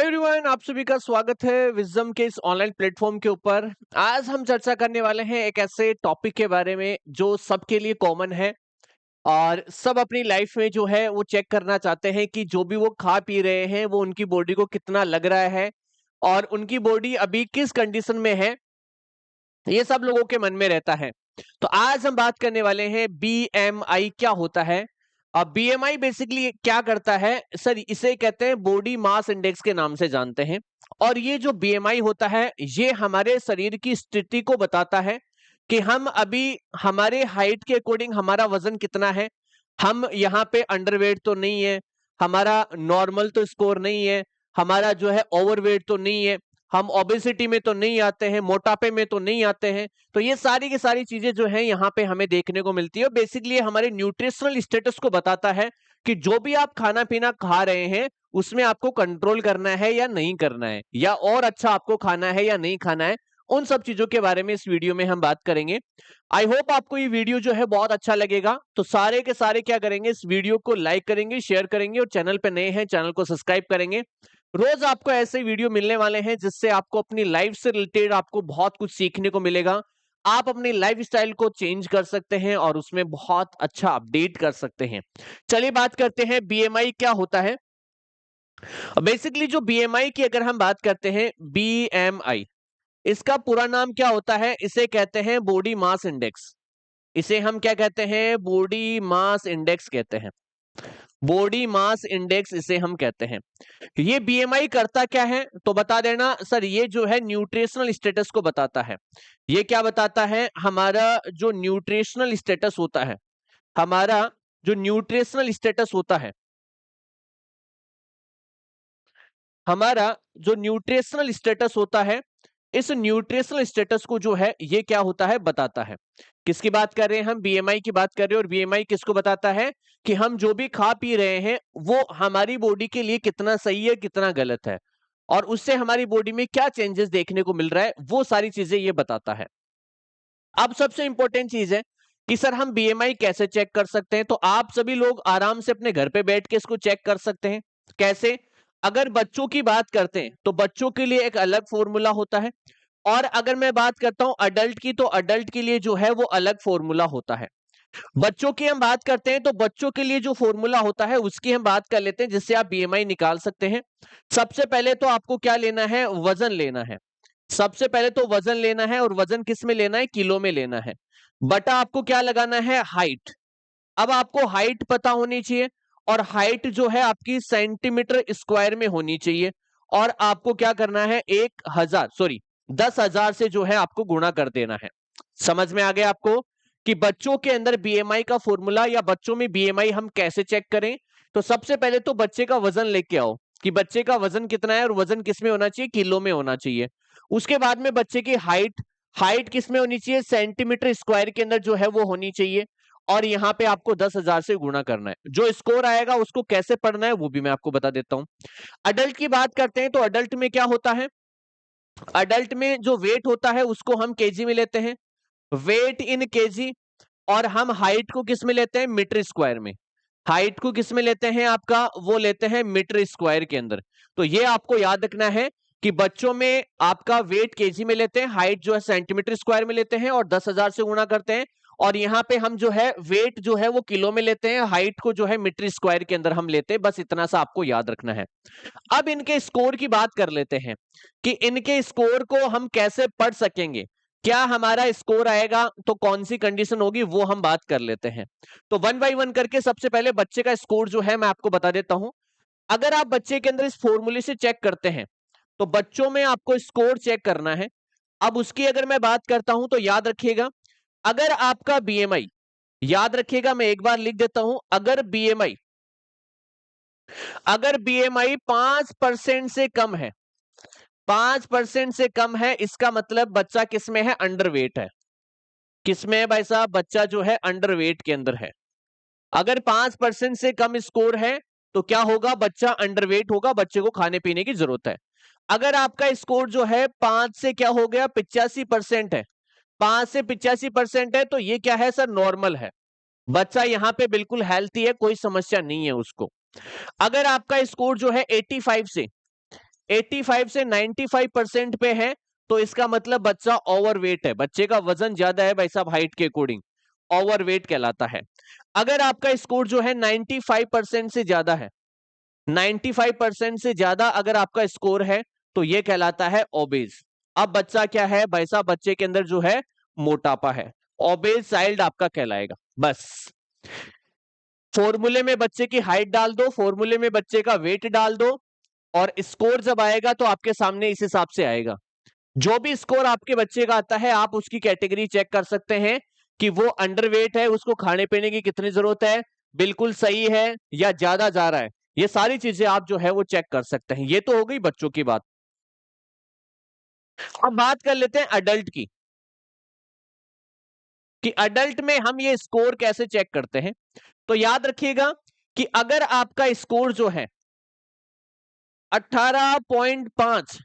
Everyone, आप सभी का स्वागत है विजडम के इस ऑनलाइन प्लेटफॉर्म के ऊपर। आज हम चर्चा करने वाले हैं एक ऐसे टॉपिक के बारे में जो सबके लिए कॉमन है और सब अपनी लाइफ में जो है वो चेक करना चाहते हैं कि जो भी वो खा पी रहे हैं वो उनकी बॉडी को कितना लग रहा है और उनकी बॉडी अभी किस कंडीशन में है, ये सब लोगों के मन में रहता है। तो आज हम बात करने वाले हैं बीएमआई क्या होता है। अब बीएमआई बेसिकली क्या करता है सर, इसे कहते हैं बॉडी मास इंडेक्स के नाम से जानते हैं। और ये जो बीएमआई होता है ये हमारे शरीर की स्थिति को बताता है कि हम अभी हमारे हाइट के अकॉर्डिंग हमारा वजन कितना है। हम यहाँ पे अंडरवेट तो नहीं है, हमारा नॉर्मल तो स्कोर नहीं है, हमारा जो है ओवरवेट तो नहीं है, हम ओबेसिटी में तो नहीं आते हैं, मोटापे में तो नहीं आते हैं। तो ये सारी की सारी चीजें जो है यहाँ पे हमें देखने को मिलती है। बेसिकली हमारे न्यूट्रिशनल स्टेटस को बताता है कि जो भी आप खाना पीना खा रहे हैं उसमें आपको कंट्रोल करना है या नहीं करना है, या और अच्छा आपको खाना है या नहीं खाना है। उन सब चीजों के बारे में इस वीडियो में हम बात करेंगे। आई होप आपको ये वीडियो जो है बहुत अच्छा लगेगा। तो सारे के सारे क्या करेंगे, इस वीडियो को लाइक करेंगे, शेयर करेंगे और चैनल पे नए हैं चैनल को सब्सक्राइब करेंगे। रोज आपको ऐसे वीडियो मिलने वाले हैं जिससे आपको अपनी लाइफ से रिलेटेड आपको बहुत कुछ सीखने को मिलेगा। आप अपनी लाइफ स्टाइल को चेंज कर सकते हैं और उसमें बहुत अच्छा अपडेट कर सकते हैं। चलिए बात करते हैं बीएमआई क्या होता है। बेसिकली जो बीएमआई की अगर हम बात करते हैं, बीएमआई इसका पूरा नाम क्या होता है, इसे कहते हैं बॉडी मास इंडेक्स। इसे हम क्या कहते हैं, बॉडी मास इंडेक्स कहते हैं। बॉडी मास इंडेक्स इसे हम कहते हैं। ये बीएमआई करता क्या है तो बता देना सर, ये जो है न्यूट्रिशनल स्टेटस को बताता है। ये क्या बताता है, हमारा जो न्यूट्रिशनल स्टेटस होता है, हमारा जो न्यूट्रिशनल स्टेटस होता है, हमारा जो न्यूट्रिशनल स्टेटस होता है, इस न्यूट्रिशनल स्टेटस को जो है ये क्या होता है बताता है। किसकी बात कर रहे हैं हम, बीएमआई की बात कर रहे हैं। और बीएमआई किसको बताता है कि हम जो भी खा पी रहे हैं वो हमारी बॉडी के लिए कितना सही है कितना गलत है, और उससे हमारी बॉडी में क्या चेंजेस देखने को मिल रहा है, वो सारी चीजें ये बताता है। अब सबसे इंपॉर्टेंट चीज है कि सर हम बीएमआई कैसे चेक कर सकते हैं। तो आप सभी लोग आराम से अपने घर पे बैठ के इसको चेक कर सकते हैं। कैसे, अगर बच्चों की बात करते हैं तो बच्चों के लिए एक अलग फॉर्मूला होता है, और अगर मैं बात करता हूं अडल्ट की तो अडल्ट के लिए जो है वो अलग फॉर्मूला होता है। बच्चों की हम बात करते हैं तो बच्चों के लिए जो फॉर्मूला होता है उसकी हम बात कर लेते हैं, जिससे आप बीएमआई निकाल सकते हैं। सबसे पहले तो आपको क्या लेना है, वजन लेना है। सबसे पहले तो वजन लेना है, और वजन किस में लेना है, किलो में लेना है। बटा आपको क्या लगाना है, हाइट। अब आपको हाइट पता होनी चाहिए, और हाइट जो है आपकी सेंटीमीटर स्क्वायर में होनी चाहिए। और आपको क्या करना है, 10,000 से जो है आपको गुणा कर देना है। समझ में आ गया आपको कि बच्चों के अंदर बीएमआई का फॉर्मूला या बच्चों में बीएमआई हम कैसे चेक करें। तो सबसे पहले तो बच्चे का वजन लेके आओ कि बच्चे का वजन कितना है, और वजन किस में होना चाहिए, किलो में होना चाहिए। उसके बाद में बच्चे की हाइट, हाइट किस में होनी चाहिए, सेंटीमीटर स्क्वायर के अंदर जो है वो होनी चाहिए। और यहाँ पे आपको 10,000 से गुणा करना है। जो स्कोर आएगा उसको कैसे पढ़ना है वो भी मैं आपको बता देता हूं। अडल्ट की बात करते हैं तो अडल्ट में क्या होता है, अडल्ट में जो वेट होता है उसको हम केजी में लेते हैं, वेट इन केजी। और हम हाइट को किस में लेते हैं, मीटर स्क्वायर में। हाइट को किस में लेते हैं, आपका वो लेते हैं मीटर स्क्वायर के अंदर। तो ये आपको याद रखना है कि बच्चों में आपका वेट केजी में लेते हैं, हाइट जो है सेंटीमीटर स्क्वायर में लेते हैं और 10,000 से गुणा करते हैं। और यहाँ पे हम जो है वेट जो है वो किलो में लेते हैं, हाइट को जो है मीटर स्क्वायर के अंदर हम लेते हैं। बस इतना सा आपको याद रखना है। अब इनके स्कोर की बात कर लेते हैं कि इनके स्कोर को हम कैसे पढ़ सकेंगे, क्या हमारा स्कोर आएगा तो कौन सी कंडीशन होगी, वो हम बात कर लेते हैं। तो वन बाय वन करके सबसे पहले बच्चे का स्कोर जो है मैं आपको बता देता हूं। अगर आप बच्चे के अंदर इस फॉर्मूले से चेक करते हैं तो बच्चों में आपको स्कोर चेक करना है। अब उसकी अगर मैं बात करता हूं तो याद रखिएगा, अगर आपका बीएमआई, याद रखिएगा मैं एक बार लिख देता हूं, अगर बीएमआई 5% से कम है, 5% से कम है, इसका मतलब बच्चा किसमें है, अंडरवेट है। किसमें है भाई साहब, बच्चा जो है अंडरवेट के अंदर है। अगर 5% से कम स्कोर है तो क्या होगा, बच्चा अंडरवेट होगा, बच्चे को खाने पीने की जरूरत है। अगर आपका स्कोर जो है 5 से क्या हो गया, 85% है, 5 से 85% है, तो ये क्या है सर, नॉर्मल है। बच्चा यहां पे बिल्कुल हेल्थी है, कोई समस्या नहीं है उसको। अगर आपका स्कोर जो है 85 से 85 से 95% पे है तो इसका मतलब बच्चा ओवरवेट है, बच्चे का वजन ज्यादा है भाई साहब हाइट के अकॉर्डिंग, ओवरवेट कहलाता है। अगर आपका स्कोर जो है 95% से ज्यादा है, 95% से ज्यादा अगर आपका स्कोर है तो यह कहलाता है ओबेज। अब बच्चा क्या है भाई साहब, बच्चे के अंदर जो है मोटापा है, ओबेज चाइल्ड आपका कहलाएगा। बस फॉर्मूले में बच्चे की हाइट डाल दो, फॉर्मूले में बच्चे का वेट डाल दो, और स्कोर जब आएगा तो आपके सामने इस हिसाब से आएगा। जो भी स्कोर आपके बच्चे का आता है आप उसकी कैटेगरी चेक कर सकते हैं कि वो अंडरवेट है, उसको खाने पीने की कितनी जरूरत है, बिल्कुल सही है या ज्यादा जा रहा है। ये सारी चीजें आप जो है वो चेक कर सकते हैं। ये तो हो गई बच्चों की बात। अब बात कर लेते हैं अडल्ट की, कि अडल्ट में हम ये स्कोर कैसे चेक करते हैं। तो याद रखिएगा कि अगर आपका स्कोर जो है 18.5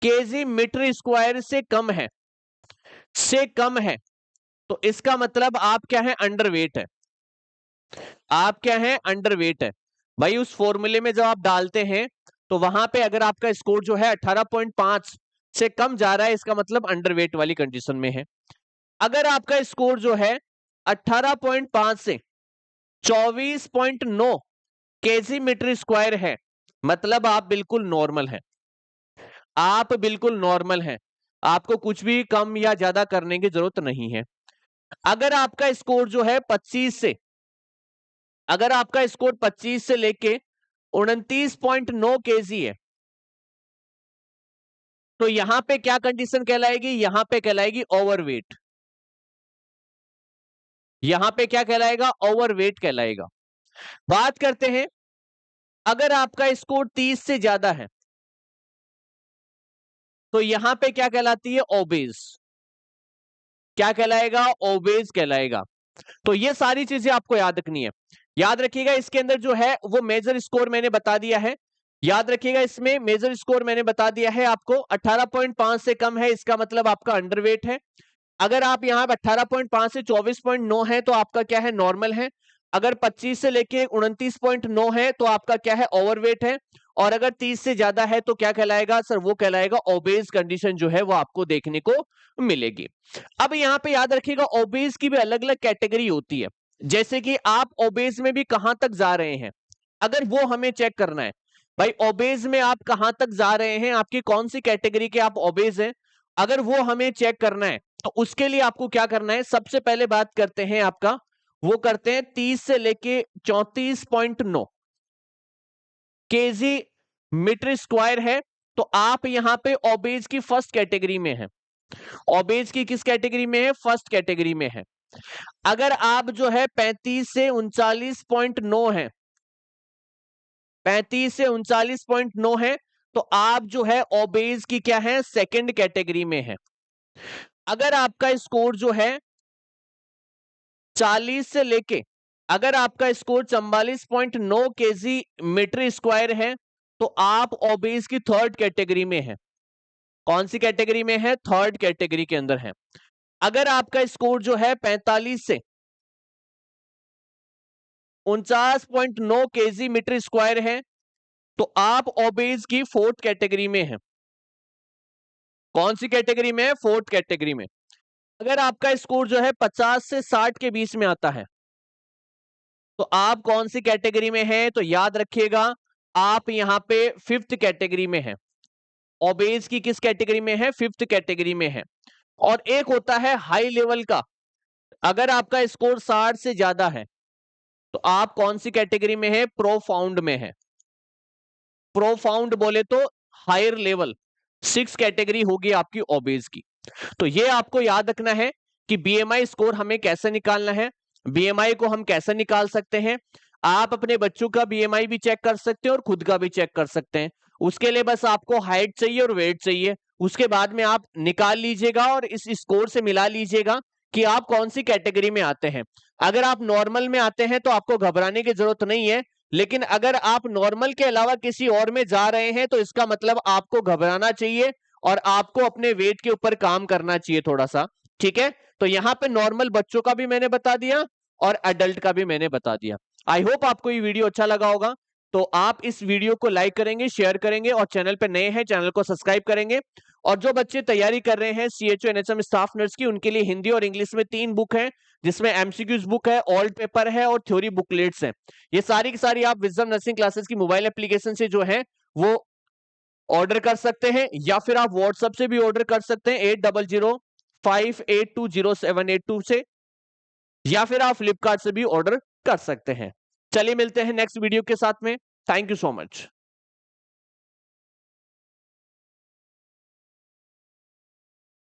केजी मीटर स्क्वायर से कम है तो इसका मतलब आप क्या है, अंडरवेट है। आप क्या है, अंडरवेट है। भाई उस फॉर्मूले में जब आप डालते हैं तो वहां पे अगर आपका स्कोर जो है 18.5 से कम जा रहा है इसका मतलब अंडरवेट वाली कंडीशन में है। अगर आपका स्कोर जो है 18.5 से 24.9 केजी मीटर स्क्वायर है मतलब आप बिल्कुल नॉर्मल हैं, आप बिल्कुल नॉर्मल हैं, आपको कुछ भी कम या ज्यादा करने की जरूरत नहीं है। अगर आपका स्कोर जो है 25 से, अगर आपका स्कोर 25 से लेके 29.9 केजी है तो यहां पे क्या कंडीशन कहलाएगी, यहां पे कहलाएगी ओवरवेट। यहां पे क्या कहलाएगा, ओवरवेट कहलाएगा। बात करते हैं अगर आपका स्कोर 30 से ज्यादा है तो यहां पे क्या कहलाती है, ओबेज। क्या कहलाएगा, ओबेज कहलाएगा। तो ये सारी चीजें आपको याद रखनी है। याद रखिएगा इसके अंदर जो है वो मेजर स्कोर मैंने बता दिया है। याद रखिएगा इसमें मेजर स्कोर मैंने बता दिया है आपको, 18.5 से कम है इसका मतलब आपका अंडरवेट है। अगर आप यहाँ पे 18.5 से 24.9 है तो आपका क्या है, नॉर्मल है। अगर 25 से लेके 29.9 है तो आपका क्या है, ओवरवेट है। और अगर 30 से ज्यादा है तो क्या कहलाएगा सर, वो कहलाएगा ओबेज कंडीशन जो है वो आपको देखने को मिलेगी। अब यहाँ पे याद रखिएगा ओबेज की भी अलग अलग कैटेगरी होती है, जैसे कि आप ओबेज में भी कहां तक जा रहे हैं, अगर वो हमें चेक करना है। भाई ओबेज में आप कहां तक जा रहे हैं, आपकी कौन सी कैटेगरी के आप ओबेज हैं, अगर वो हमें चेक करना है तो उसके लिए आपको क्या करना है, सबसे पहले बात करते हैं आपका, वो करते हैं 30 से लेके 34.9 केजी मीटर स्क्वायर है तो आप यहां पे ओबेज की फर्स्ट कैटेगरी में है। ओबेज की किस कैटेगरी में है, फर्स्ट कैटेगरी में है। अगर आप जो है 35 से 39.9 है, 35 से 39.9 है तो आप जो है ओबेज की क्या है, सेकंड कैटेगरी में है। अगर आपका स्कोर जो है 40 से लेके, अगर आपका स्कोर 44.9 केजी मीटर स्क्वायर है तो आप ओबेज की थर्ड कैटेगरी में है। कौन सी कैटेगरी में है, थर्ड कैटेगरी के अंदर है। अगर आपका स्कोर जो है 45 से 49.9 केजी मीटर स्क्वायर है तो आप ओबेज की फोर्थ कैटेगरी में है। कौन सी कैटेगरी में है, फोर्थ कैटेगरी में। अगर आपका स्कोर जो है 50 से 60 के बीच में आता है तो आप कौन सी कैटेगरी में हैं, तो याद रखिएगा आप यहां पे फिफ्थ कैटेगरी में हैं। ओबेज की किस कैटेगरी में है, फिफ्थ कैटेगरी में है। और एक होता है हाई लेवल का, अगर आपका स्कोर 60 से ज्यादा है तो आप कौन सी कैटेगरी में है, प्रोफाउंड में है। प्रोफाउंड बोले तो हायर लेवल, सिक्स कैटेगरी होगी आपकी ओबेज की। तो ये आपको याद रखना है कि बीएमआई स्कोर हमें कैसे निकालना है। बीएमआई को हम कैसे निकाल सकते हैं, आप अपने बच्चों का बीएमआई भी चेक कर सकते हैं और खुद का भी चेक कर सकते हैं। उसके लिए बस आपको हाइट चाहिए और वेट चाहिए, उसके बाद में आप निकाल लीजिएगा और इस स्कोर से मिला लीजिएगा कि आप कौन सी कैटेगरी में आते हैं। अगर आप नॉर्मल में आते हैं तो आपको घबराने की जरूरत नहीं है, लेकिन अगर आप नॉर्मल के अलावा किसी और में जा रहे हैं तो इसका मतलब आपको घबराना चाहिए और आपको अपने वेट के ऊपर काम करना चाहिए थोड़ा सा। ठीक है, तो यहां पे नॉर्मल बच्चों का भी मैंने बता दिया और एडल्ट का भी मैंने बता दिया। आई होप आपको ये वीडियो अच्छा लगा होगा। तो आप इस वीडियो को लाइक करेंगे, शेयर करेंगे और चैनल पे नए हैं चैनल को सब्सक्राइब करेंगे। और जो बच्चे तैयारी कर रहे हैं सीएचओ एनएचएम स्टाफ नर्स की, उनके लिए हिंदी और इंग्लिश में 3 बुक हैं, जिसमें एमसीक्यूज बुक है, ओल्ड पेपर है और थ्योरी बुकलेट्स हैं। ये सारी की सारी आप विजडम नर्सिंग क्लासेस की मोबाइल एप्लीकेशन से जो है वो ऑर्डर कर सकते हैं, या फिर आप व्हाट्सएप से भी ऑर्डर कर सकते हैं 8005820782 से, या फिर आप फ्लिपकार्ट से भी ऑर्डर कर सकते हैं। चलिए मिलते हैं नेक्स्ट वीडियो के साथ में। Thank you so much.